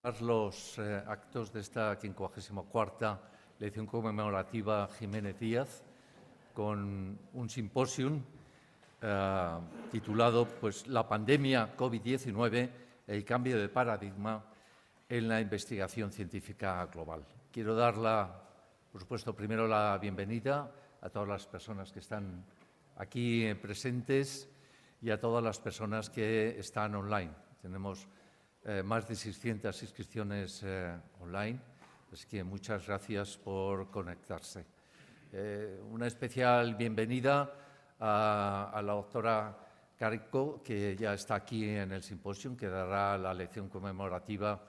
Los actos de esta 54ª lección conmemorativa Jiménez Díaz con un simposium titulado La pandemia COVID-19, el cambio de paradigma en la investigación científica global. Quiero dar, por supuesto, primero la bienvenida a todas las personas que están aquí presentes y a todas las personas que están online. Tenemos más de 600 inscripciones online, así que muchas gracias por conectarse. Una especial bienvenida a la doctora Carico, que ya está aquí en el simposio, que dará la lección conmemorativa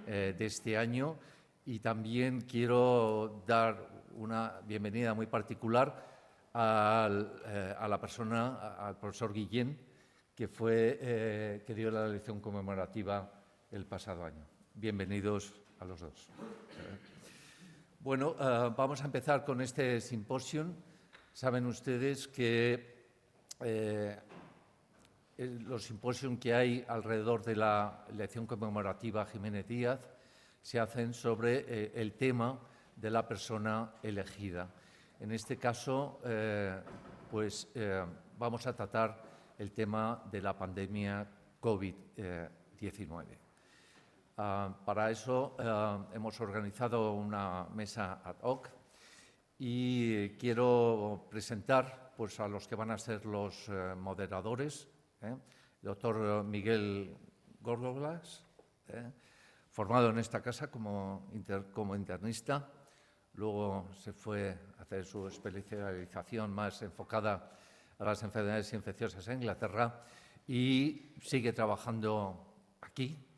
de este año. Y también quiero dar una bienvenida muy particular a la persona, al profesor Guillén, que dio la lección conmemorativa el pasado año. Bienvenidos a los dos. Bueno, vamos a empezar con este simposium. Saben ustedes que los simposios que hay alrededor de la lección conmemorativa Jiménez Díaz se hacen sobre el tema de la persona elegida. En este caso, vamos a tratar el tema de la pandemia COVID-19. Para eso hemos organizado una mesa ad hoc y quiero presentar a los que van a ser los moderadores. El doctor Miguel Górgolas, formado en esta casa como internista, luego se fue a hacer su especialización más enfocada a las enfermedades infecciosas en Inglaterra y sigue trabajando aquí.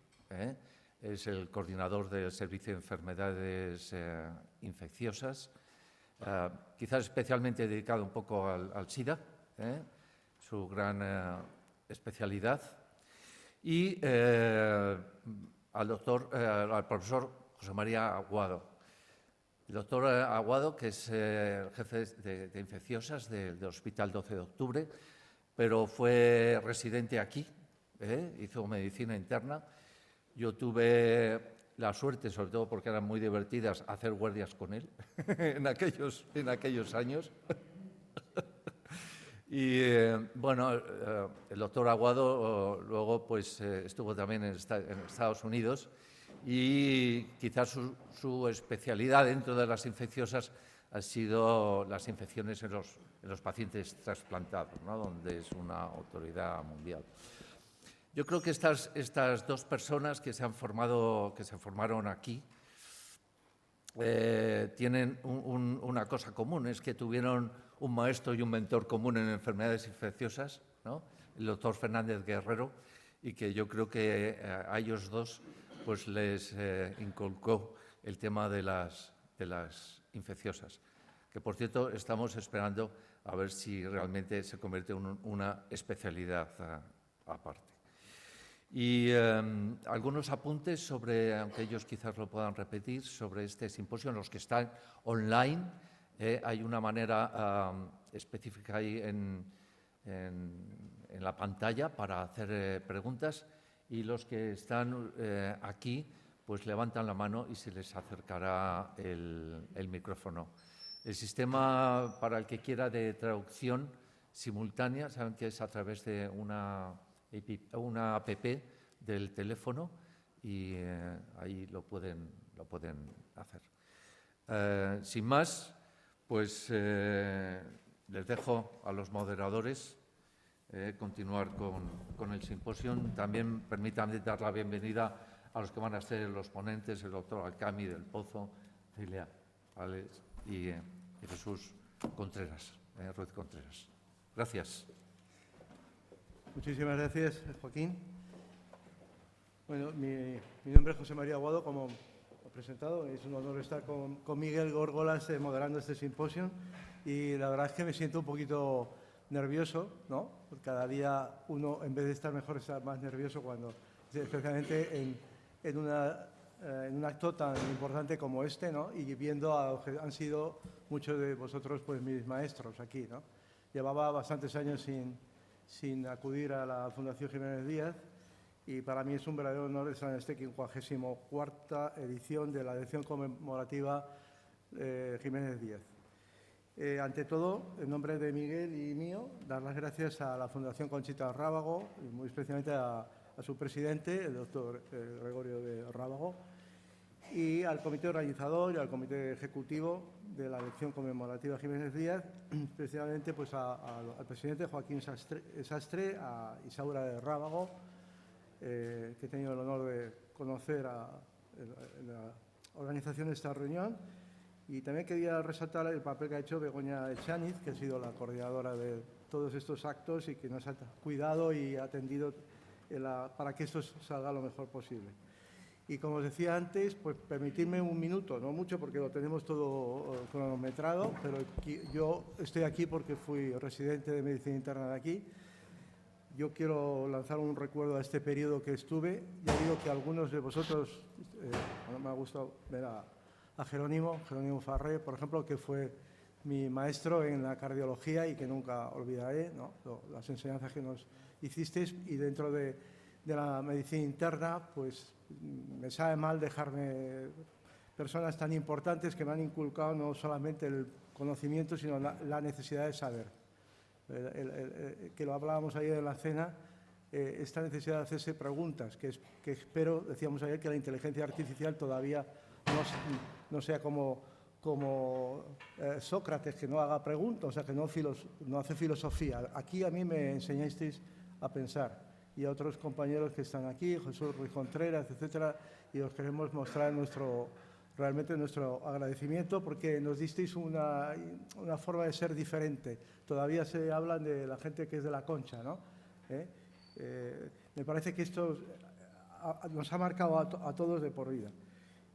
Es el coordinador del Servicio de Enfermedades Infecciosas, quizás especialmente dedicado un poco al SIDA, su gran especialidad, y al profesor José María Aguado. El doctor Aguado, que es jefe de infecciosas del Hospital 12 de Octubre, pero fue residente aquí, hizo medicina interna. Yo tuve la suerte, sobre todo porque eran muy divertidas, hacer guardias con él en aquellos años. Y bueno, el doctor Aguado luego estuvo también en Estados Unidos y quizás su especialidad dentro de las infecciosas han sido las infecciones en los pacientes trasplantados, ¿no? Donde es una autoridad mundial. Yo creo que estas dos personas que se formaron aquí tienen una cosa común, es que tuvieron un maestro y un mentor común en enfermedades infecciosas, ¿no? El doctor Fernández Guerrero, y que yo creo que a ellos dos les inculcó el tema de las infecciosas, que por cierto estamos esperando a ver si realmente se convierte en una especialidad aparte. Y algunos apuntes sobre, aunque ellos quizás lo puedan repetir, sobre este simposio. En los que están online, hay una manera específica ahí en la pantalla para hacer preguntas, y los que están aquí levantan la mano y se les acercará el micrófono. El sistema, para el que quiera, de traducción simultánea, saben que es a través de una app del teléfono, y ahí lo pueden hacer. Sin más, les dejo a los moderadores continuar con el simposio. También permítanme dar la bienvenida a los que van a ser los ponentes, el doctor Alcami del Pozo, Celia Alex y Jesús Contreras, Ruiz Contreras. Gracias. Muchísimas gracias, Joaquín. Bueno, mi nombre es José María Aguado, como he presentado. Es un honor estar con Miguel Górgolas moderando este simposio, y la verdad es que me siento un poquito nervioso, ¿no? Porque cada día uno, en vez de estar mejor, está más nervioso cuando, especialmente en un acto tan importante como este, ¿no? Y viendo a los que han sido muchos de vosotros mis maestros aquí, ¿no? Llevaba bastantes años sin acudir a la Fundación Jiménez Díaz, y para mí es un verdadero honor estar en esta 54ª edición de la edición conmemorativa Jiménez Díaz. Ante todo, en nombre de Miguel y mío, dar las gracias a la Fundación Conchita Rábago y muy especialmente a su presidente, el doctor Gregorio de Rábago, y al comité organizador y al comité ejecutivo de la elección conmemorativa Jiménez Díaz, especialmente pues, al presidente Joaquín Sastre, a Isaura de Rábago, que he tenido el honor de conocer en la organización de esta reunión. Y también quería resaltar el papel que ha hecho Begoña Echaniz, que ha sido la coordinadora de todos estos actos y que nos ha cuidado y atendido para que esto salga lo mejor posible. Y como os decía antes, pues permitirme un minuto, no mucho porque lo tenemos todo cronometrado, pero yo estoy aquí porque fui residente de medicina interna de aquí. Yo quiero lanzar un recuerdo a este periodo que estuve. Ya digo que algunos de vosotros, me ha gustado ver a Jerónimo Farré, por ejemplo, que fue mi maestro en la cardiología y que nunca olvidaré, ¿no? Las enseñanzas que nos hicisteis, y dentro de la medicina interna, pues me sabe mal dejarme personas tan importantes que me han inculcado no solamente el conocimiento, sino la necesidad de saber. Que lo hablábamos ayer en la cena, esta necesidad de hacerse preguntas, que espero, decíamos ayer, que la inteligencia artificial todavía no sea como Sócrates, que no haga preguntas, o sea, que no hace filosofía. Aquí a mí me enseñasteis a pensar, y a otros compañeros que están aquí, Jesús Ruiz Contreras, etcétera, y os queremos mostrar realmente nuestro agradecimiento porque nos disteis una forma de ser diferente. Todavía se habla de la gente que es de la Concha, ¿no? Me parece que esto nos ha marcado a todos de por vida.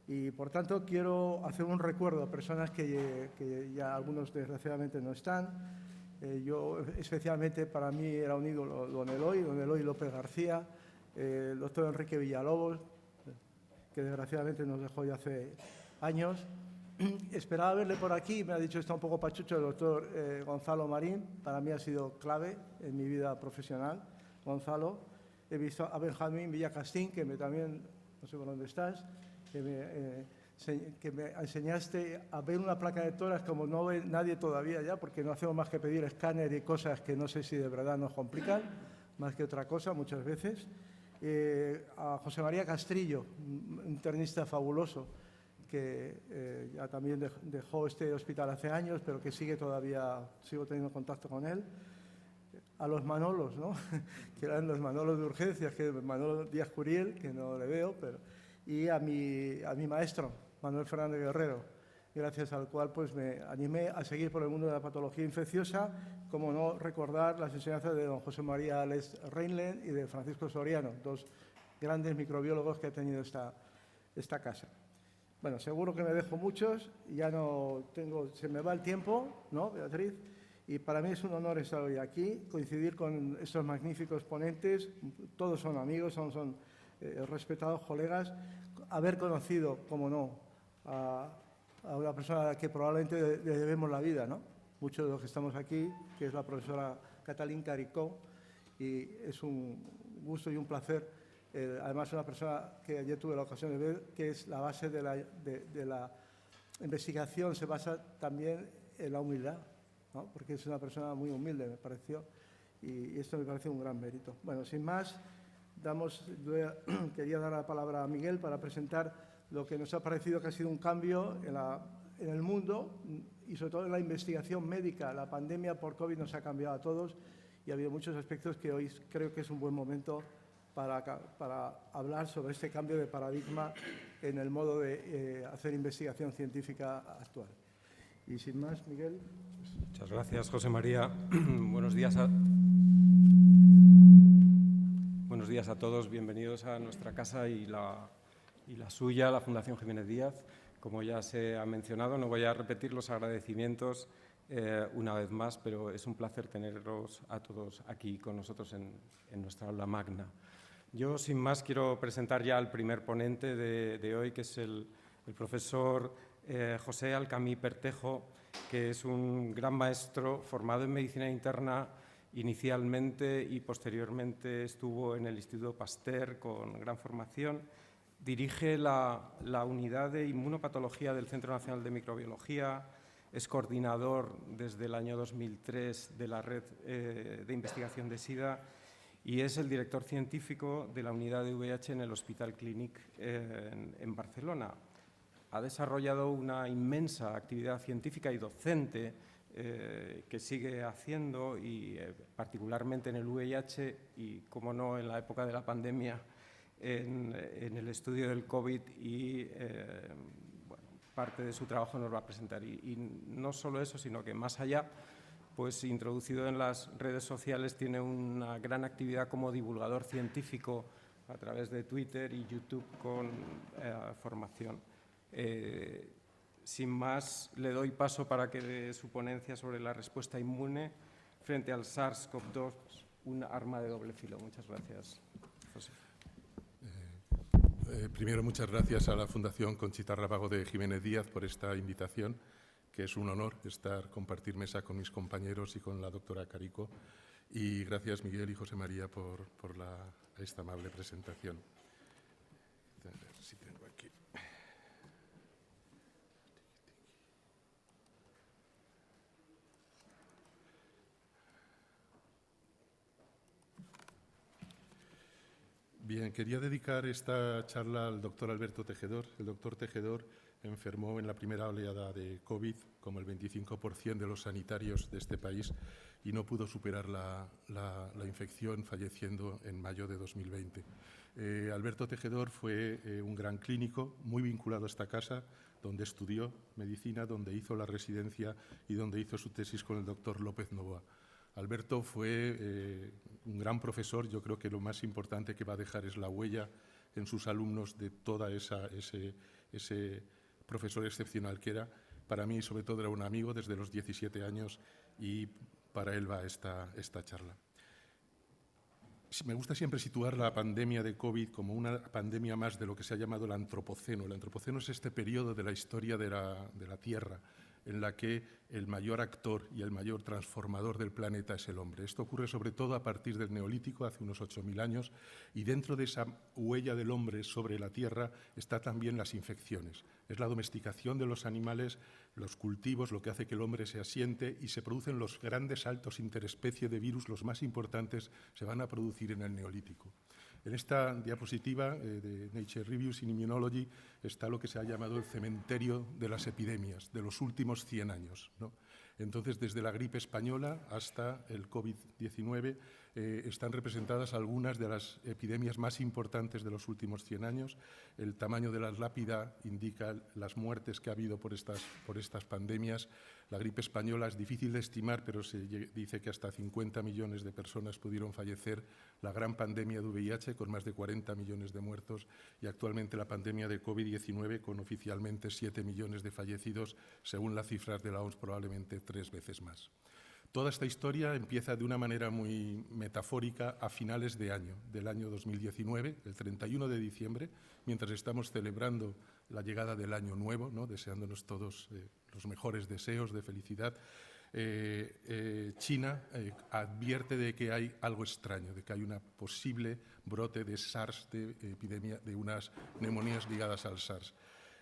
Y, por tanto, quiero hacer un recuerdo a personas que ya algunos, desgraciadamente, no están. Yo, especialmente, para mí era un ídolo don Eloy López García, el doctor Enrique Villalobos, que desgraciadamente nos dejó ya hace años. Esperaba verle por aquí, me ha dicho, está un poco pachucho, el doctor Gonzalo Marín. Para mí ha sido clave en mi vida profesional, Gonzalo. He visto a Benjamín Villacastín, que también, no sé por dónde estás, que me enseñaste a ver una placa de tórax como no ve nadie todavía ya, porque no hacemos más que pedir escáner y cosas que no sé si de verdad nos complican, más que otra cosa muchas veces. A José María Castrillo, un internista fabuloso, que ya también dejó este hospital hace años, pero que sigo teniendo contacto con él. A los Manolos, ¿no? Que eran los Manolos de urgencias, que Manolo Díaz Curiel, que no le veo, y a mi maestro, Manuel Fernández Guerrero, gracias al cual pues, me animé a seguir por el mundo de la patología infecciosa, como no recordar las enseñanzas de don José María Alex Reinlen y de Francisco Soriano, dos grandes microbiólogos que ha tenido esta casa. Bueno, seguro que me dejo muchos, ya se me va el tiempo, ¿no, Beatriz? Y para mí es un honor estar hoy aquí, coincidir con estos magníficos ponentes, todos son amigos, son respetados colegas, haber conocido, como no, a una persona a la que probablemente le debemos la vida, ¿no? Muchos de los que estamos aquí, que es la profesora Catalín Caricó, y es un gusto y un placer. Además, una persona que ayer tuve la ocasión de ver, que es la base de la investigación, se basa también en la humildad, ¿no? Porque es una persona muy humilde, me pareció, y esto me parece un gran mérito. Bueno, sin más, quería dar la palabra a Miguel para presentar lo que nos ha parecido que ha sido un cambio en el mundo y sobre todo en la investigación médica. La pandemia por COVID nos ha cambiado a todos y ha habido muchos aspectos que hoy creo que es un buen momento para hablar sobre este cambio de paradigma en el modo de hacer investigación científica actual. Y sin más, Miguel. Muchas gracias, José María. Buenos días a todos, bienvenidos a nuestra casa y la suya, la Fundación Jiménez Díaz. Como ya se ha mencionado, no voy a repetir los agradecimientos una vez más, pero es un placer tenerlos a todos aquí con nosotros en nuestra aula magna. Yo, sin más, quiero presentar ya al primer ponente de hoy, que es el profesor José Alcamí Pertejo, que es un gran maestro formado en medicina interna Inicialmente y posteriormente estuvo en el Instituto Pasteur con gran formación. Dirige la unidad de inmunopatología del Centro Nacional de Microbiología, es coordinador desde el año 2003 de la red de investigación de SIDA y es el director científico de la unidad de VIH en el Hospital Clínic en Barcelona. Ha desarrollado una inmensa actividad científica y docente que sigue haciendo, y particularmente en el VIH y, como no, en la época de la pandemia, en el estudio del COVID, y bueno, parte de su trabajo nos va a presentar. Y no solo eso, sino que más allá, pues introducido en las redes sociales, tiene una gran actividad como divulgador científico a través de Twitter y YouTube con formación. Sin más, le doy paso para que dé su ponencia sobre la respuesta inmune frente al SARS-CoV-2, un arma de doble filo. Muchas gracias, José. Primero, muchas gracias a la Fundación Conchita Rábago de Jiménez Díaz por esta invitación, que es un honor compartir mesa con mis compañeros y con la doctora Carico. Y gracias, Miguel y José María, por esta amable presentación. A ver si tengo aquí. Bien, quería dedicar esta charla al doctor Alberto Tejedor. El doctor Tejedor enfermó en la primera oleada de COVID, como el 25% de los sanitarios de este país, y no pudo superar la infección, falleciendo en mayo de 2020. Alberto Tejedor fue un gran clínico, muy vinculado a esta casa, donde estudió medicina, donde hizo la residencia y donde hizo su tesis con el doctor López Novoa. Alberto fue un gran profesor. Yo creo que lo más importante que va a dejar es la huella en sus alumnos de toda ese profesor excepcional que era. Para mí, sobre todo, era un amigo desde los 17 años y para él va esta charla. Me gusta siempre situar la pandemia de COVID como una pandemia más de lo que se ha llamado el antropoceno. El antropoceno es este periodo de la historia de la Tierra en la que el mayor actor y el mayor transformador del planeta es el hombre. Esto ocurre sobre todo a partir del Neolítico, hace unos 8.000 años, y dentro de esa huella del hombre sobre la Tierra está también las infecciones. Es la domesticación de los animales, los cultivos, lo que hace que el hombre se asiente, y se producen los grandes saltos interespecie de virus. Los más importantes se van a producir en el Neolítico. En esta diapositiva de Nature Reviews in Immunology está lo que se ha llamado el cementerio de las epidemias de los últimos 100 años, ¿no? Entonces, desde la gripe española hasta el COVID-19 están representadas algunas de las epidemias más importantes de los últimos 100 años. El tamaño de la lápida indica las muertes que ha habido por estas pandemias. La gripe española es difícil de estimar, pero se dice que hasta 50 millones de personas pudieron fallecer. La gran pandemia de VIH, con más de 40 millones de muertos, y actualmente la pandemia de COVID-19, con oficialmente 7 millones de fallecidos, según las cifras de la OMS, probablemente 3 veces más. Toda esta historia empieza de una manera muy metafórica a finales de año, del año 2019, el 31 de diciembre, mientras estamos celebrando la llegada del año nuevo, ¿no?, deseándonos todos los mejores deseos de felicidad. China advierte de que hay algo extraño, de que hay un posible brote de SARS, de epidemia, de unas neumonías ligadas al SARS.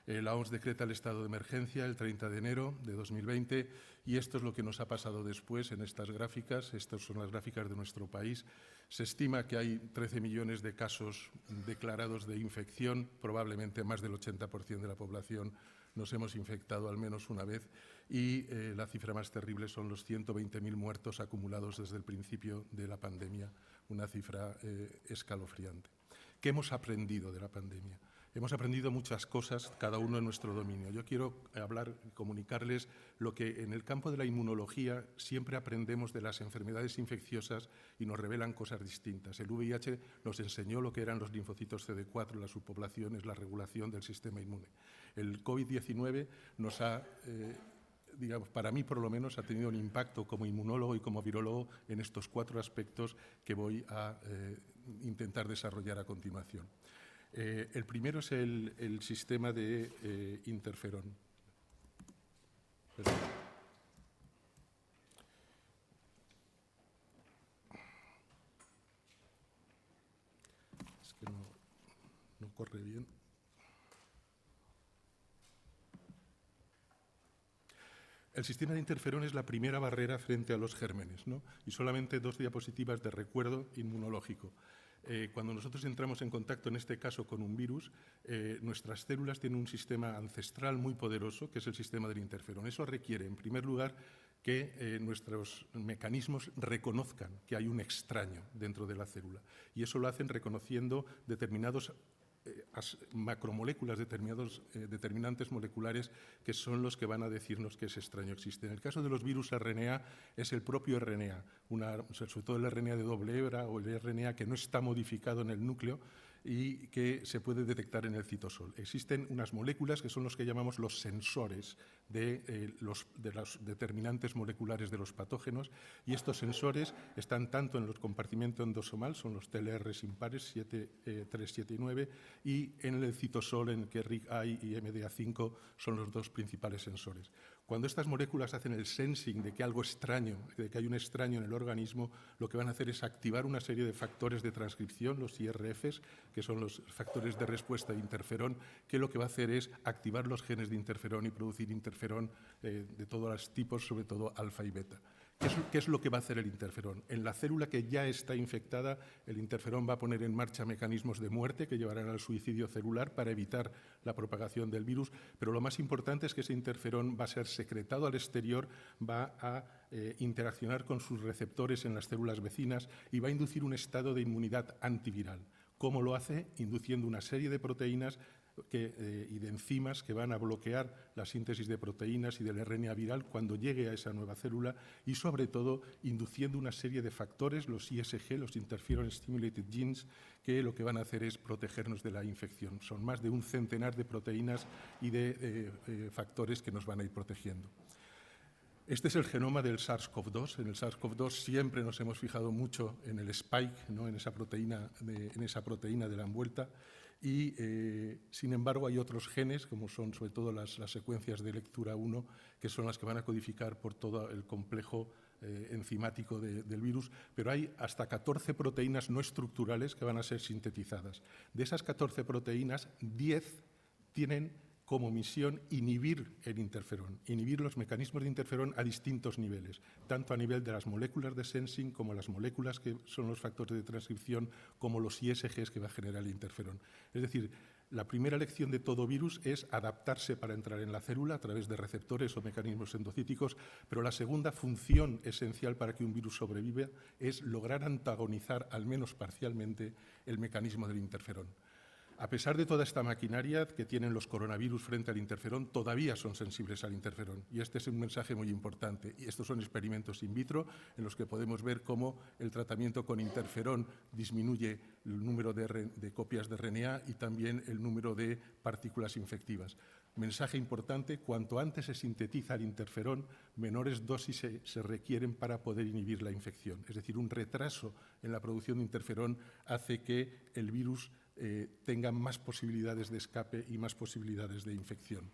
La OMS decreta el estado de emergencia el 30 de enero de 2020 y esto es lo que nos ha pasado después en estas gráficas. Estas son las gráficas de nuestro país. Se estima que hay 13 millones de casos declarados de infección, probablemente más del 80% de la población nos hemos infectado al menos una vez, y la cifra más terrible son los 120.000 muertos acumulados desde el principio de la pandemia, una cifra escalofriante. ¿Qué hemos aprendido de la pandemia? Hemos aprendido muchas cosas, cada uno en nuestro dominio. Yo quiero hablar y comunicarles lo que en el campo de la inmunología siempre aprendemos de las enfermedades infecciosas y nos revelan cosas distintas. El VIH nos enseñó lo que eran los linfocitos CD4, las subpoblaciones, la regulación del sistema inmune. El COVID-19 nos ha, digamos, para mí por lo menos, ha tenido un impacto como inmunólogo y como virólogo en estos 4 aspectos que voy a intentar desarrollar a continuación. El primero es el sistema de interferón. corre bien. El sistema de interferón es la primera barrera frente a los gérmenes, ¿no? Y solamente 2 diapositivas de recuerdo inmunológico. Cuando nosotros entramos en contacto, en este caso, con un virus, nuestras células tienen un sistema ancestral muy poderoso, que es el sistema del interferón. Eso requiere, en primer lugar, que nuestros mecanismos reconozcan que hay un extraño dentro de la célula. Y eso lo hacen reconociendo determinados macromoléculas, determinantes moleculares, que son los que van a decirnos que ese extraño existe. En el caso de los virus RNA, es el propio RNA, sobre todo el RNA de doble hebra o el RNA que no está modificado en el núcleo y que se puede detectar en el citosol. Existen unas moléculas que son los que llamamos los sensores de los determinantes moleculares de los patógenos, y estos sensores están tanto en el compartimento endosomal, son los TLRs impares 3, 7 y 9, y en el citosol, en que RIG-I y MDA5 son los 2 principales sensores. Cuando estas moléculas hacen el sensing de que algo extraño, de que hay un extraño en el organismo, lo que van a hacer es activar una serie de factores de transcripción, los IRFs, que son los factores de respuesta de interferón, que lo que va a hacer es activar los genes de interferón y producir interferón de todos los tipos, sobre todo alfa y beta. ¿Qué es lo que va a hacer el interferón? En la célula que ya está infectada, el interferón va a poner en marcha mecanismos de muerte que llevarán al suicidio celular para evitar la propagación del virus, pero lo más importante es que ese interferón va a ser secretado al exterior, va a interaccionar con sus receptores en las células vecinas y va a inducir un estado de inmunidad antiviral. ¿Cómo lo hace? Induciendo una serie de proteínas y de enzimas que van a bloquear la síntesis de proteínas y del RNA viral cuando llegue a esa nueva célula, y sobre todo induciendo una serie de factores, los ISG, los Interferon Stimulated Genes, que lo que van a hacer es protegernos de la infección. Son más de un centenar de proteínas y de factores que nos van a ir protegiendo. Este es el genoma del SARS-CoV-2. En el SARS-CoV-2 siempre nos hemos fijado mucho en el spike, ¿no? en esa proteína de la envuelta. Y, sin embargo, hay otros genes, como son sobre todo las secuencias de lectura 1, que son las que van a codificar por todo el complejo enzimático del virus, pero hay hasta 14 proteínas no estructurales que van a ser sintetizadas. De esas 14 proteínas, 10 tienen como misión inhibir el interferón, inhibir los mecanismos de interferón a distintos niveles, tanto a nivel de las moléculas de sensing como las moléculas que son los factores de transcripción, como los ISGs que va a generar el interferón. Es decir, la primera lección de todo virus es adaptarse para entrar en la célula a través de receptores o mecanismos endocíticos, pero la segunda función esencial para que un virus sobreviva es lograr antagonizar, al menos parcialmente, el mecanismo del interferón. A pesar de toda esta maquinaria que tienen los coronavirus frente al interferón, todavía son sensibles al interferón. Y este es un mensaje muy importante. Y estos son experimentos in vitro en los que podemos ver cómo el tratamiento con interferón disminuye el número de copias de RNA y también el número de partículas infectivas. Mensaje importante: cuanto antes se sintetiza el interferón, menores dosis se requieren para poder inhibir la infección. Es decir, un retraso en la producción de interferón hace que el virus tengan más posibilidades de escape y más posibilidades de infección.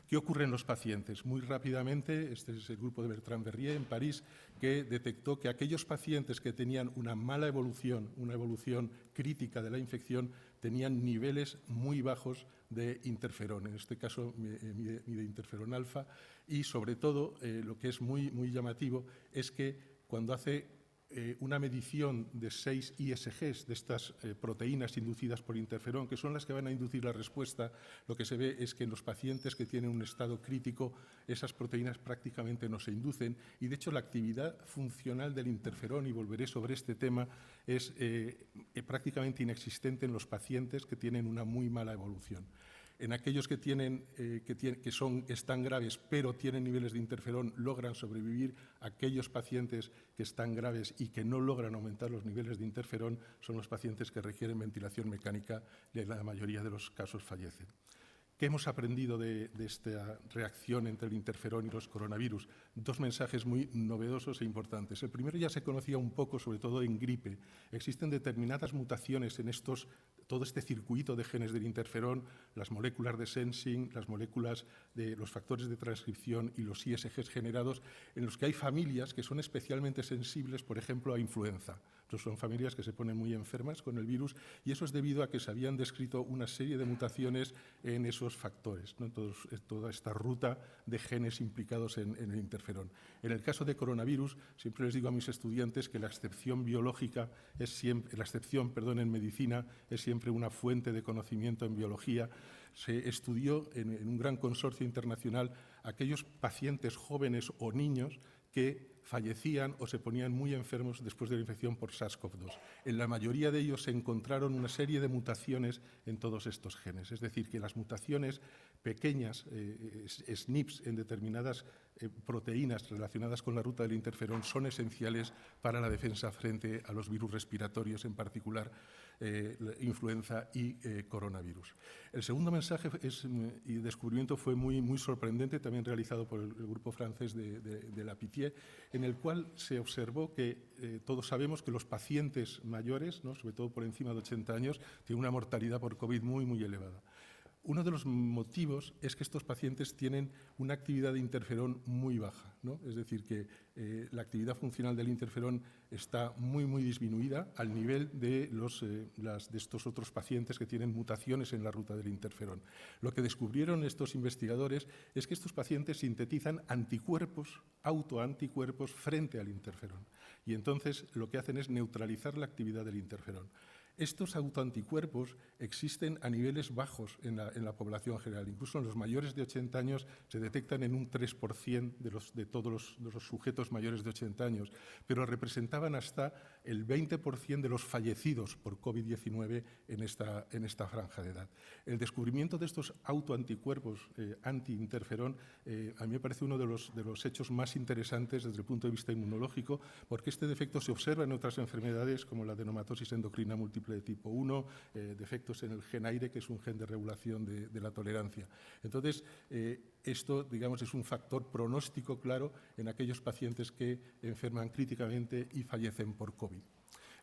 ¿Qué ocurre en los pacientes? Muy rápidamente, este es el grupo de Bertrand Verrier en París, que detectó que aquellos pacientes que tenían una mala evolución, una evolución crítica de la infección, tenían niveles muy bajos de interferón, en este caso mide interferón alfa, y sobre todo lo que es muy llamativo es que cuando hace una medición de 6 ISGs, de estas proteínas inducidas por interferón, que son las que van a inducir la respuesta, lo que se ve es que en los pacientes que tienen un estado crítico, esas proteínas prácticamente no se inducen, y de hecho la actividad funcional del interferón, y volveré sobre este tema, es prácticamente inexistente en los pacientes que tienen una muy mala evolución. En aquellos que están graves pero tienen niveles de interferón, logran sobrevivir. Aquellos pacientes que están graves y que no logran aumentar los niveles de interferón son los pacientes que requieren ventilación mecánica y en la mayoría de los casos fallecen. ¿Qué hemos aprendido de esta reacción entre el interferón y los coronavirus? 2 mensajes muy novedosos e importantes. El primero ya se conocía un poco, sobre todo en gripe. Existen determinadas mutaciones en todo este circuito de genes del interferón, las moléculas de sensing, las moléculas de los factores de transcripción y los ISGs generados, en los que hay familias que son especialmente sensibles, por ejemplo, a influenza. Son familias que se ponen muy enfermas con el virus y eso es debido a que se habían descrito una serie de mutaciones en esos factores, ¿no? Toda esta ruta de genes implicados en el interferón. En el caso de coronavirus, siempre les digo a mis estudiantes que la excepción en medicina es siempre una fuente de conocimiento en biología. Se estudió en un gran consorcio internacional aquellos pacientes jóvenes o niños que fallecían o se ponían muy enfermos después de la infección por SARS-CoV-2. En la mayoría de ellos se encontraron una serie de mutaciones en todos estos genes. Es decir, que las mutaciones pequeñas, SNPs, en determinadas proteínas relacionadas con la ruta del interferón son esenciales para la defensa frente a los virus respiratorios, en particular influenza y coronavirus. El segundo mensaje y descubrimiento fue muy sorprendente, también realizado por el grupo francés de la Pitié, en el cual se observó que todos sabemos que los pacientes mayores, ¿no?, sobre todo por encima de 80 años, tienen una mortalidad por COVID muy elevada. Uno de los motivos es que estos pacientes tienen una actividad de interferón muy baja, ¿no? Es decir, que la actividad funcional del interferón está muy disminuida al nivel de estos otros pacientes que tienen mutaciones en la ruta del interferón. Lo que descubrieron estos investigadores es que estos pacientes sintetizan autoanticuerpos frente al interferón y entonces lo que hacen es neutralizar la actividad del interferón. Estos autoanticuerpos existen a niveles bajos en la población general. Incluso en los mayores de 80 años se detectan en un 3% de todos los sujetos mayores de 80 años, pero representaban hasta el 20% de los fallecidos por COVID-19 en esta franja de edad. El descubrimiento de estos autoanticuerpos anti-interferón a mí me parece uno de los hechos más interesantes desde el punto de vista inmunológico, porque este defecto se observa en otras enfermedades como la adenomatosis endocrina múltiple de tipo 1, defectos en el gen AIRE, que es un gen de regulación de la tolerancia. Entonces, esto, digamos, es un factor pronóstico claro en aquellos pacientes que enferman críticamente y fallecen por COVID.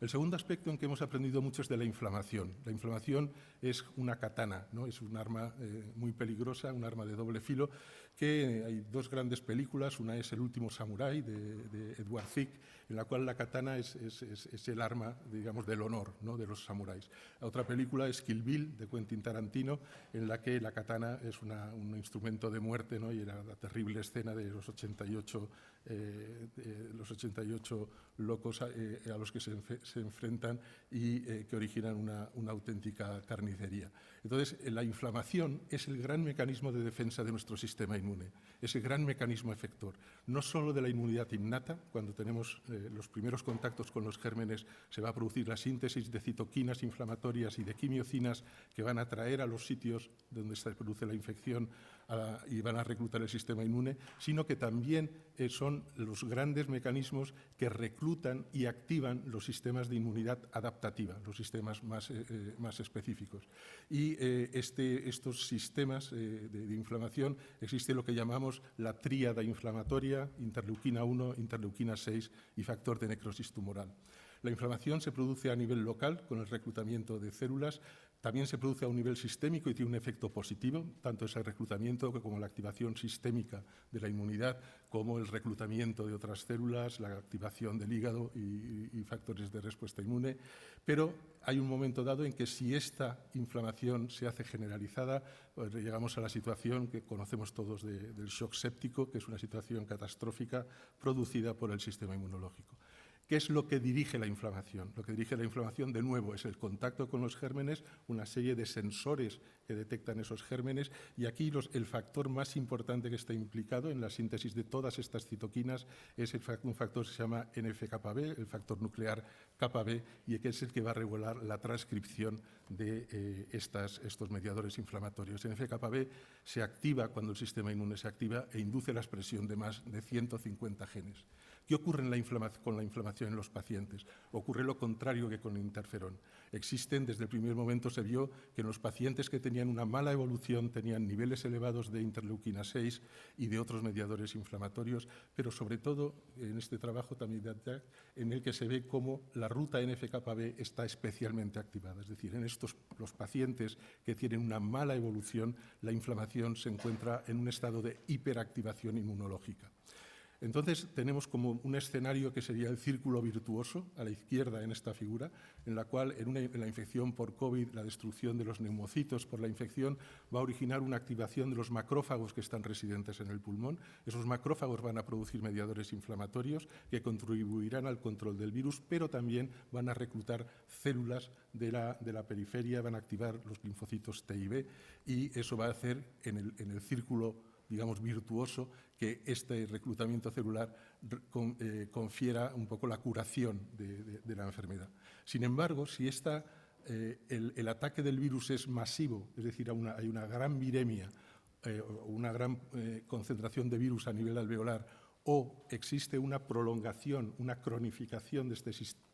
El segundo aspecto en que hemos aprendido mucho es de la inflamación. La inflamación es una katana, ¿no? Es un arma muy peligrosa, un arma de doble filo, que hay dos grandes películas. Una es El último samurái, de Edward Thicke, en la cual la katana es el arma, digamos, del honor, ¿no?, de los samuráis. La otra película es Kill Bill, de Quentin Tarantino, en la que la katana es un instrumento de muerte, ¿no?, y era la terrible escena de los 88 locos a los que se enfrentan y que originan una auténtica carnicería. Entonces, la inflamación es el gran mecanismo de defensa de nuestro sistema inmune, es el gran mecanismo efector, no solo de la inmunidad innata. Cuando tenemos los primeros contactos con los gérmenes se va a producir la síntesis de citoquinas inflamatorias y de quimiocinas que van a atraer a los sitios donde se produce la infección y van a reclutar el sistema inmune, sino que también son los grandes mecanismos que reclutan y activan los sistemas de inmunidad adaptativa, los sistemas más específicos. Y estos sistemas de inflamación, existe lo que llamamos la tríada inflamatoria: interleuquina 1, interleuquina 6 y factor de necrosis tumoral. La inflamación se produce a nivel local con el reclutamiento de células. También se produce a un nivel sistémico y tiene un efecto positivo, tanto ese reclutamiento como la activación sistémica de la inmunidad, como el reclutamiento de otras células, la activación del hígado y factores de respuesta inmune. Pero hay un momento dado en que si esta inflamación se hace generalizada, pues llegamos a la situación que conocemos todos del shock séptico, que es una situación catastrófica producida por el sistema inmunológico. ¿Qué es lo que dirige la inflamación? Lo que dirige la inflamación, de nuevo, es el contacto con los gérmenes, una serie de sensores que detectan esos gérmenes, y aquí el factor más importante que está implicado en la síntesis de todas estas citoquinas es un factor que se llama NF-κB, el factor nuclear κB, y que es el que va a regular la transcripción de estos mediadores inflamatorios. NF-κB se activa cuando el sistema inmune se activa e induce la expresión de más de 150 genes. ¿Qué ocurre con la inflamación en los pacientes? Ocurre lo contrario que con el interferón. Desde el primer momento se vio que en los pacientes que tenían una mala evolución tenían niveles elevados de interleuquina 6 y de otros mediadores inflamatorios, pero sobre todo en este trabajo también de ATAC, en el que se ve cómo la ruta NF-κB está especialmente activada. Es decir, en los pacientes que tienen una mala evolución, la inflamación se encuentra en un estado de hiperactivación inmunológica. Entonces, tenemos como un escenario que sería el círculo virtuoso, a la izquierda en esta figura, en la cual en la infección por COVID, la destrucción de los neumocitos por la infección va a originar una activación de los macrófagos que están residentes en el pulmón. Esos macrófagos van a producir mediadores inflamatorios que contribuirán al control del virus, pero también van a reclutar células de la periferia, van a activar los linfocitos T y B, y eso va a hacer en el círculo, digamos, virtuoso, que este reclutamiento celular confiera un poco la curación de la enfermedad. Sin embargo, si el ataque del virus es masivo, es decir, hay una gran viremia, una gran concentración de virus a nivel alveolar, o existe una prolongación, una cronificación de este sistema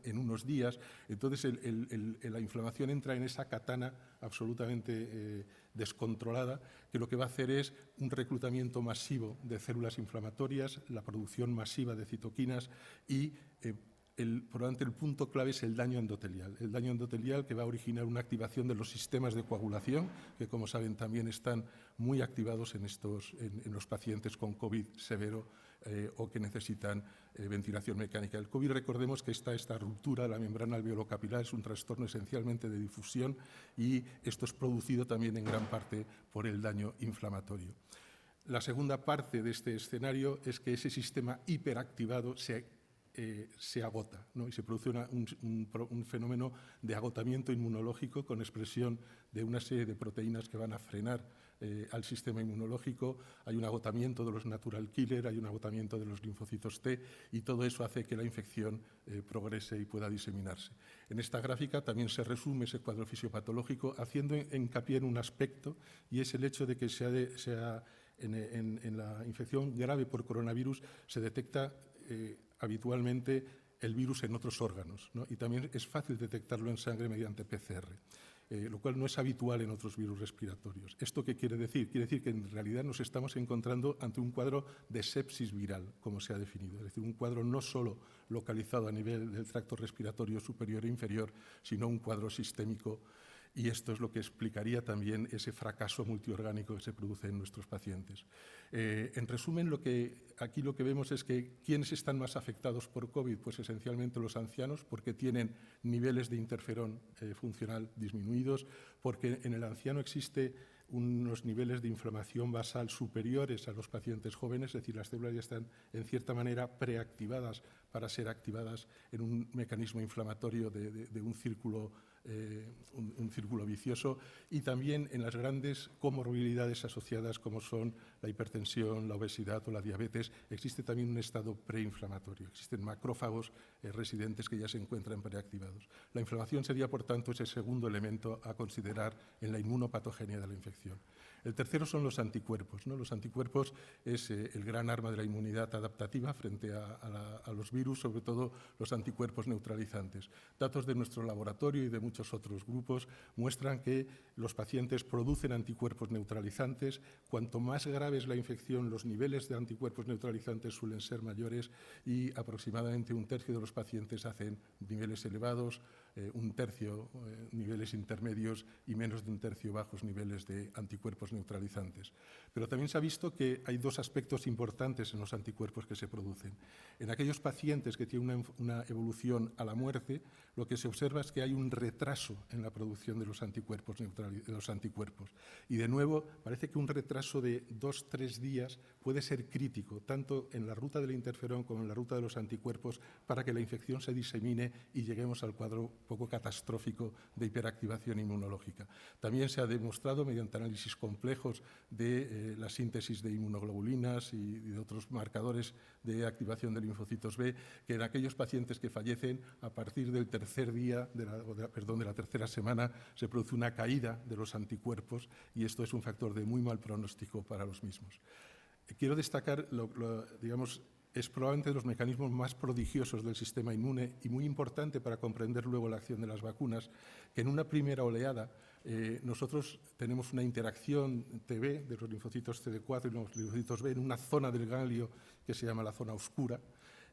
en unos días, entonces la inflamación entra en esa katana absolutamente descontrolada, que lo que va a hacer es un reclutamiento masivo de células inflamatorias, la producción masiva de citoquinas y probablemente el punto clave es el daño endotelial. El daño endotelial que va a originar una activación de los sistemas de coagulación, que como saben también están muy activados en los pacientes con COVID severo o que necesitan ventilación mecánica. El COVID, recordemos que esta ruptura de la membrana alveolo-capilar es un trastorno esencialmente de difusión y esto es producido también en gran parte por el daño inflamatorio. La segunda parte de este escenario es que ese sistema hiperactivado se agota, ¿no? Y se produce un fenómeno de agotamiento inmunológico con expresión de una serie de proteínas que van a frenar al sistema inmunológico. Hay un agotamiento de los natural killer, hay un agotamiento de los linfocitos T y todo eso hace que la infección progrese y pueda diseminarse. En esta gráfica también se resume ese cuadro fisiopatológico haciendo hincapié en un aspecto y es el hecho de que en la infección grave por coronavirus se detecta habitualmente el virus en otros órganos, ¿no? Y también es fácil detectarlo en sangre mediante PCR, lo cual no es habitual en otros virus respiratorios. ¿Esto qué quiere decir? Quiere decir que en realidad nos estamos encontrando ante un cuadro de sepsis viral, como se ha definido, es decir, un cuadro no solo localizado a nivel del tracto respiratorio superior e inferior, sino un cuadro sistémico. Y esto es lo que explicaría también ese fracaso multiorgánico que se produce en nuestros pacientes. En resumen, aquí lo que vemos es que ¿quiénes están más afectados por COVID? Pues esencialmente los ancianos, porque tienen niveles de interferón funcional disminuidos, porque en el anciano existe unos niveles de inflamación basal superiores a los pacientes jóvenes, es decir, las células ya están en cierta manera preactivadas para ser activadas en un mecanismo inflamatorio de un círculo vicioso, y también en las grandes comorbilidades asociadas como son la hipertensión, la obesidad o la diabetes, existe también un estado preinflamatorio. Existen macrófagos residentes que ya se encuentran preactivados. La inflamación sería, por tanto, ese segundo elemento a considerar en la inmunopatogenia de la infección. El tercero son los anticuerpos, ¿no? Los anticuerpos es el gran arma de la inmunidad adaptativa frente a los virus, sobre todo los anticuerpos neutralizantes. Datos de nuestro laboratorio y de muchos otros grupos muestran que los pacientes producen anticuerpos neutralizantes. Cuanto más grave es la infección, los niveles de anticuerpos neutralizantes suelen ser mayores y aproximadamente un tercio de los pacientes hacen niveles elevados, un tercio niveles intermedios y menos de un tercio bajos niveles de anticuerpos neutralizantes. Pero también se ha visto que hay dos aspectos importantes en los anticuerpos que se producen. En aquellos pacientes que tienen una evolución a la muerte, lo que se observa es que hay un retraso en la producción de los anticuerpos. Y de nuevo, parece que un retraso de 2-3 días puede ser crítico, tanto en la ruta del interferón como en la ruta de los anticuerpos, para que la infección se disemine y lleguemos al cuadro poco catastrófico de hiperactivación inmunológica. También se ha demostrado mediante análisis complejos de la síntesis de inmunoglobulinas y de otros marcadores de activación de linfocitos B, que en aquellos pacientes que fallecen a partir del tercer día, de la tercera semana, se produce una caída de los anticuerpos y esto es un factor de muy mal pronóstico para los mismos. Quiero destacar, digamos, es probablemente de los mecanismos más prodigiosos del sistema inmune y muy importante para comprender luego la acción de las vacunas, que en una primera oleada nosotros tenemos una interacción TB de los linfocitos CD4 y los linfocitos B en una zona del ganglio que se llama la zona oscura,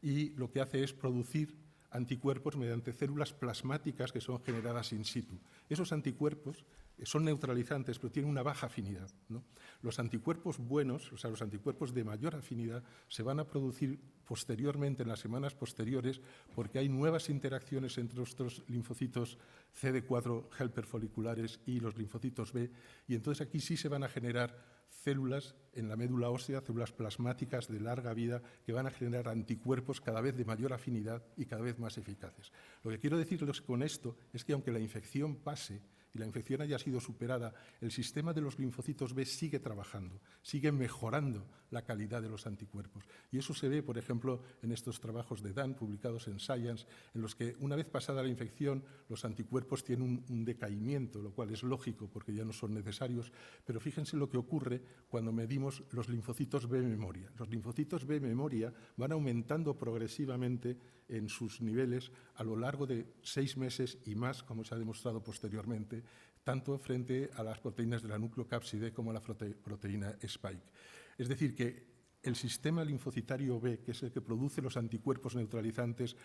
y lo que hace es producir anticuerpos mediante células plasmáticas que son generadas in situ. Esos anticuerpos son neutralizantes, pero tienen una baja afinidad, ¿no? Los anticuerpos buenos, o sea, los anticuerpos de mayor afinidad, se van a producir posteriormente, en las semanas posteriores, porque hay nuevas interacciones entre nuestros linfocitos CD4 helper foliculares y los linfocitos B, y entonces aquí sí se van a generar células en la médula ósea, células plasmáticas de larga vida, que van a generar anticuerpos cada vez de mayor afinidad y cada vez más eficaces. Lo que quiero decirles con esto es que aunque la infección pase y la infección haya sido superada, el sistema de los linfocitos B sigue trabajando, sigue mejorando la calidad de los anticuerpos. Y eso se ve, por ejemplo, en estos trabajos de Dan, publicados en Science, en los que una vez pasada la infección, los anticuerpos tienen un decaimiento, lo cual es lógico porque ya no son necesarios, pero fíjense lo que ocurre cuando medimos los linfocitos B memoria. Los linfocitos B memoria van aumentando progresivamente en sus niveles a lo largo de 6 meses y más, como se ha demostrado posteriormente, tanto frente a las proteínas de la nucleocápside como a la proteína Spike. Es decir, que el sistema linfocitario B, que es el que produce los anticuerpos neutralizantes,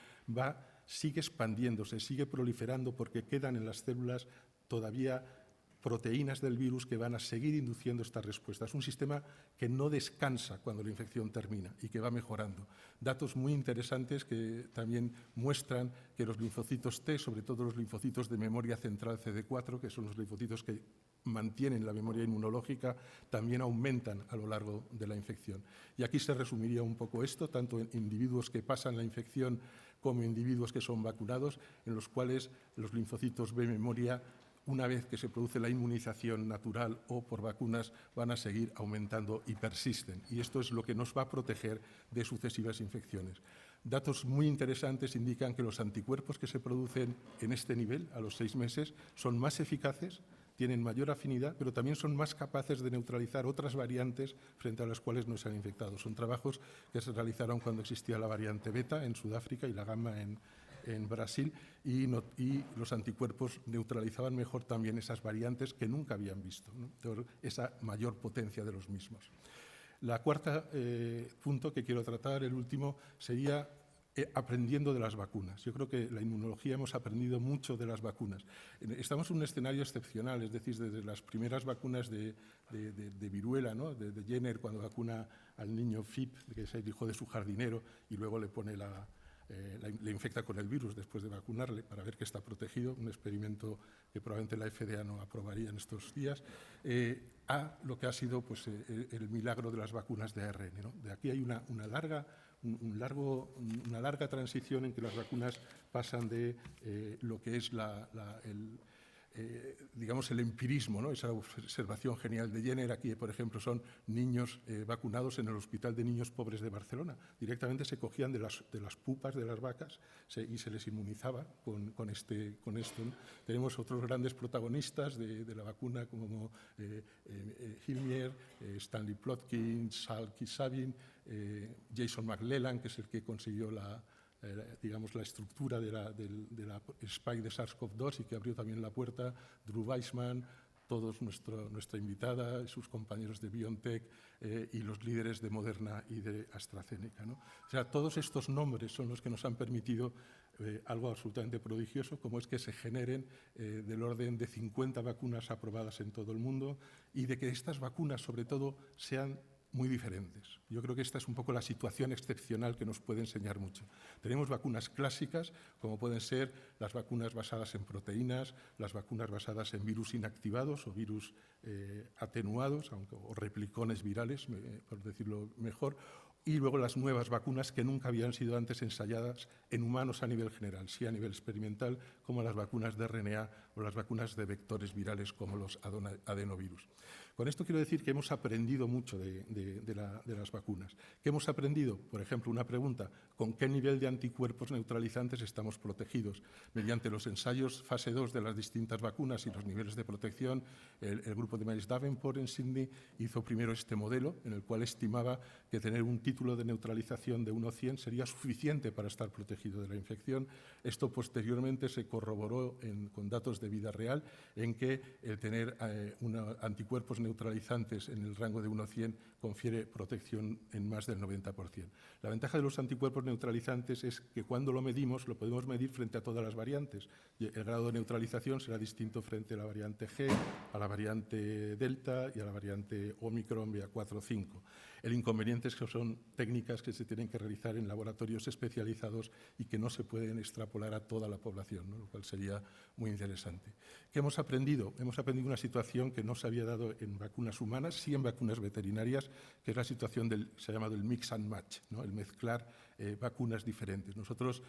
sigue expandiéndose, sigue proliferando porque quedan en las células todavía proteínas del virus que van a seguir induciendo estas respuestas. Es un sistema que no descansa cuando la infección termina y que va mejorando. Datos muy interesantes que también muestran que los linfocitos T, sobre todo los linfocitos de memoria central CD4, que son los linfocitos que mantienen la memoria inmunológica, también aumentan a lo largo de la infección. Y aquí se resumiría un poco esto, tanto en individuos que pasan la infección como individuos que son vacunados, en los cuales los linfocitos B memoria, una vez que se produce la inmunización natural o por vacunas, van a seguir aumentando y persisten. Y esto es lo que nos va a proteger de sucesivas infecciones. Datos muy interesantes indican que los anticuerpos que se producen en este nivel, a los 6 meses, son más eficaces, tienen mayor afinidad, pero también son más capaces de neutralizar otras variantes frente a las cuales no se han infectado. Son trabajos que se realizaron cuando existía la variante beta en Sudáfrica y la gamma en Brasil, y los anticuerpos neutralizaban mejor también esas variantes que nunca habían visto, ¿no? Esa mayor potencia de los mismos. La cuarta punto que quiero tratar, el último, sería aprendiendo de las vacunas. Yo creo que la inmunología hemos aprendido mucho de las vacunas. Estamos en un escenario excepcional, es decir, desde las primeras vacunas de viruela, ¿no? de Jenner, cuando vacuna al niño Phip, que es el hijo de su jardinero, y luego le pone le infecta con el virus después de vacunarle para ver que está protegido, un experimento que probablemente la FDA no aprobaría en estos días, a lo que ha sido pues, el milagro de las vacunas de ARN, ¿no? De aquí hay una larga transición en que las vacunas pasan de lo que es digamos, el empirismo, ¿no? Esa observación genial de Jenner. Aquí, por ejemplo, son niños vacunados en el Hospital de Niños Pobres de Barcelona. Directamente se cogían de las pupas de las vacas y se les inmunizaba con esto, ¿no? Tenemos otros grandes protagonistas de la vacuna como Hilmier, Stanley Plotkin, Salky Sabin, Jason McClellan, que es el que consiguió la estructura de la spike de SARS-CoV-2 y que abrió también la puerta, Drew Weissman, todos nuestra invitada, sus compañeros de BioNTech y los líderes de Moderna y de AstraZeneca, ¿no? O sea, todos estos nombres son los que nos han permitido algo absolutamente prodigioso, como es que se generen del orden de 50 vacunas aprobadas en todo el mundo y de que estas vacunas, sobre todo, sean muy diferentes. Yo creo que esta es un poco la situación excepcional que nos puede enseñar mucho. Tenemos vacunas clásicas, como pueden ser las vacunas basadas en proteínas, las vacunas basadas en virus inactivados o virus atenuados, o replicones virales, por decirlo mejor, y luego las nuevas vacunas que nunca habían sido antes ensayadas en humanos a nivel general, sí a nivel experimental, como las vacunas de RNA o las vacunas de vectores virales como los adenovirus. Con esto quiero decir que hemos aprendido mucho de las vacunas. ¿Qué hemos aprendido? Por ejemplo, una pregunta: ¿con qué nivel de anticuerpos neutralizantes estamos protegidos? Mediante los ensayos fase 2 de las distintas vacunas y los niveles de protección, el grupo de Miles Davenport en Sydney hizo primero este modelo en el cual estimaba que tener un título de neutralización de 1 a 100 sería suficiente para estar protegido de la infección. Esto posteriormente se corroboró con datos de vida real, en que el tener anticuerpos neutralizantes en el rango de 1 a 100 confiere protección en más del 90%. La ventaja de los anticuerpos neutralizantes es que cuando lo medimos, lo podemos medir frente a todas las variantes. El grado de neutralización será distinto frente a la variante G, a la variante Delta y a la variante Omicron BA4 o 5. El inconveniente es que son técnicas que se tienen que realizar en laboratorios especializados y que no se pueden extrapolar a toda la población, ¿no? Lo cual sería muy interesante. ¿Qué hemos aprendido? Hemos aprendido una situación que no se había dado en vacunas humanas, sí en vacunas veterinarias, que es la situación se ha llamado el mix and match, ¿no? El mezclar vacunas diferentes. Nosotros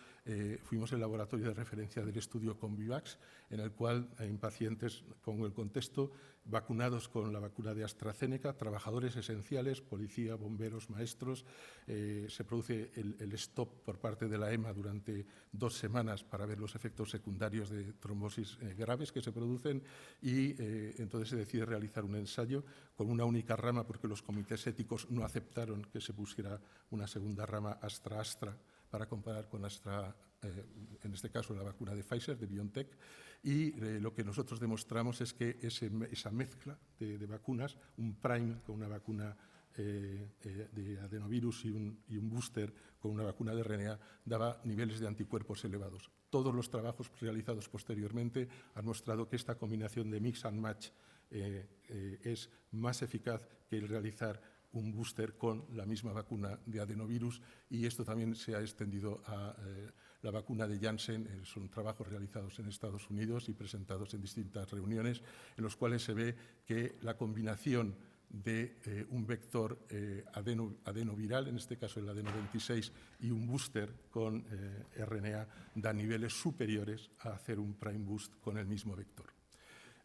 fuimos el laboratorio de referencia del estudio Convivax, en el cual en pacientes, pongo el contexto, vacunados con la vacuna de AstraZeneca, trabajadores esenciales, policía, bomberos, maestros. Se produce el stop por parte de la EMA durante 2 semanas para ver los efectos secundarios de trombosis graves que se producen y entonces se decide realizar un ensayo con una única rama porque los comités éticos no aceptaron que se pusiera una segunda rama Astra para comparar con Astra, en este caso la vacuna de Pfizer, de BioNTech, y lo que nosotros demostramos es que esa mezcla de vacunas, un prime con una vacuna de adenovirus y un booster con una vacuna de RNA, daba niveles de anticuerpos elevados. Todos los trabajos realizados posteriormente han mostrado que esta combinación de mix and match es más eficaz que el realizar un booster con la misma vacuna de adenovirus, y esto también se ha extendido a la vacuna de Janssen. Son trabajos realizados en Estados Unidos y presentados en distintas reuniones, en los cuales se ve que la combinación de un vector adenoviral, en este caso el adeno 26, y un booster con RNA da niveles superiores a hacer un prime boost con el mismo vector.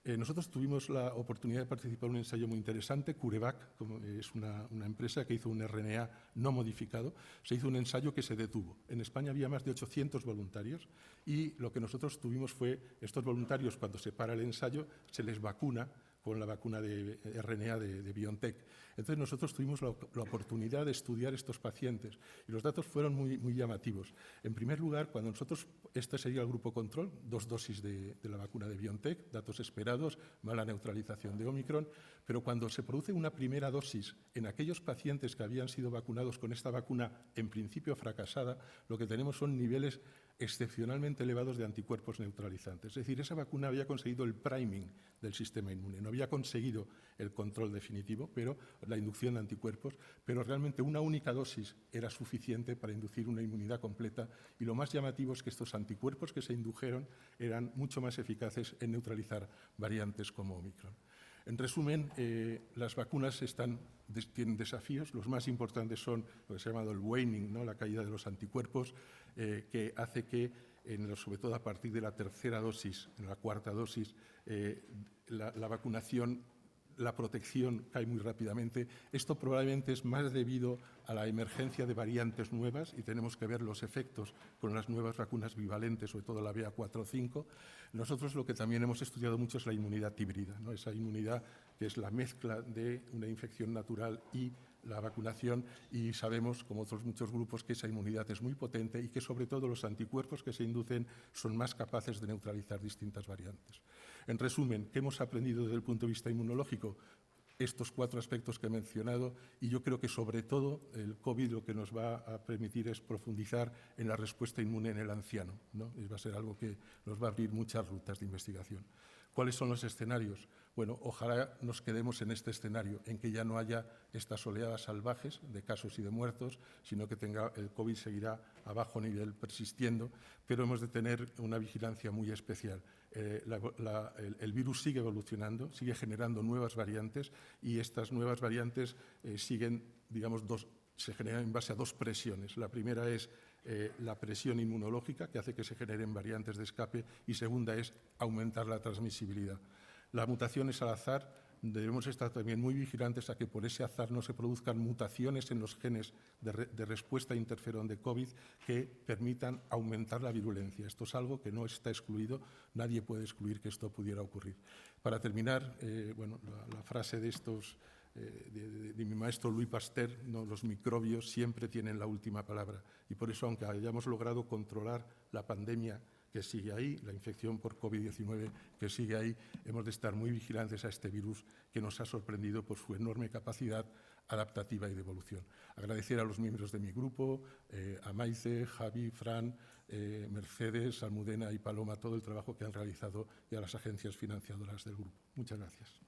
Nosotros tuvimos la oportunidad de participar en un ensayo muy interesante. CureVac es una empresa que hizo un RNA no modificado. Se hizo un ensayo que se detuvo. En España había más de 800 voluntarios y lo que nosotros tuvimos fue, estos voluntarios, cuando se para el ensayo, se les vacuna con la vacuna de RNA de BioNTech. Entonces nosotros tuvimos la oportunidad de estudiar estos pacientes y los datos fueron muy llamativos. En primer lugar, cuando nosotros, este sería el grupo control, 2 dosis de la vacuna de BioNTech, datos esperados, mala neutralización de Omicron, pero cuando se produce una primera dosis en aquellos pacientes que habían sido vacunados con esta vacuna en principio fracasada, lo que tenemos son niveles excepcionalmente elevados de anticuerpos neutralizantes. Es decir, esa vacuna había conseguido el priming del sistema inmune, no había conseguido el control definitivo, pero la inducción de anticuerpos, pero realmente una única dosis era suficiente para inducir una inmunidad completa, y lo más llamativo es que estos anticuerpos que se indujeron eran mucho más eficaces en neutralizar variantes como Omicron. En resumen, las vacunas tienen desafíos. Los más importantes son lo que se ha llamado el waning, ¿no? La caída de los anticuerpos, que hace que, sobre todo a partir de la tercera dosis, en la cuarta dosis, la vacunación, la protección cae muy rápidamente. Esto probablemente es más debido a la emergencia de variantes nuevas, y tenemos que ver los efectos con las nuevas vacunas bivalentes, sobre todo la BA4 o 5. Nosotros lo que también hemos estudiado mucho es la inmunidad híbrida, ¿no? Esa inmunidad que es la mezcla de una infección natural y la vacunación, y sabemos, como otros muchos grupos, que esa inmunidad es muy potente y que sobre todo los anticuerpos que se inducen son más capaces de neutralizar distintas variantes. En resumen, ¿qué hemos aprendido desde el punto de vista inmunológico? Estos 4 aspectos que he mencionado, y yo creo que sobre todo el COVID lo que nos va a permitir es profundizar en la respuesta inmune en el anciano, ¿no? Va a ser algo que nos va a abrir muchas rutas de investigación. ¿Cuáles son los escenarios? Bueno, ojalá nos quedemos en este escenario, en que ya no haya estas oleadas salvajes de casos y de muertos, sino que el COVID seguirá a bajo nivel persistiendo, pero hemos de tener una vigilancia muy especial. El virus sigue evolucionando, sigue generando nuevas variantes, y estas nuevas variantes siguen, digamos, se generan en base a 2 presiones. La primera es la presión inmunológica, que hace que se generen variantes de escape, y segunda es aumentar la transmisibilidad. La mutación es al azar. Debemos estar también muy vigilantes a que por ese azar no se produzcan mutaciones en los genes de respuesta a interferón de COVID que permitan aumentar la virulencia. Esto es algo que no está excluido, nadie puede excluir que esto pudiera ocurrir. Para terminar, la frase de mi maestro Louis Pasteur, ¿no? Los microbios siempre tienen la última palabra, y por eso, aunque hayamos logrado controlar la pandemia que sigue ahí, la infección por COVID-19 que sigue ahí. Hemos de estar muy vigilantes a este virus que nos ha sorprendido por su enorme capacidad adaptativa y de evolución. Agradecer a los miembros de mi grupo, a Maite, Javi, Fran, Mercedes, Almudena y Paloma, todo el trabajo que han realizado y a las agencias financiadoras del grupo. Muchas gracias.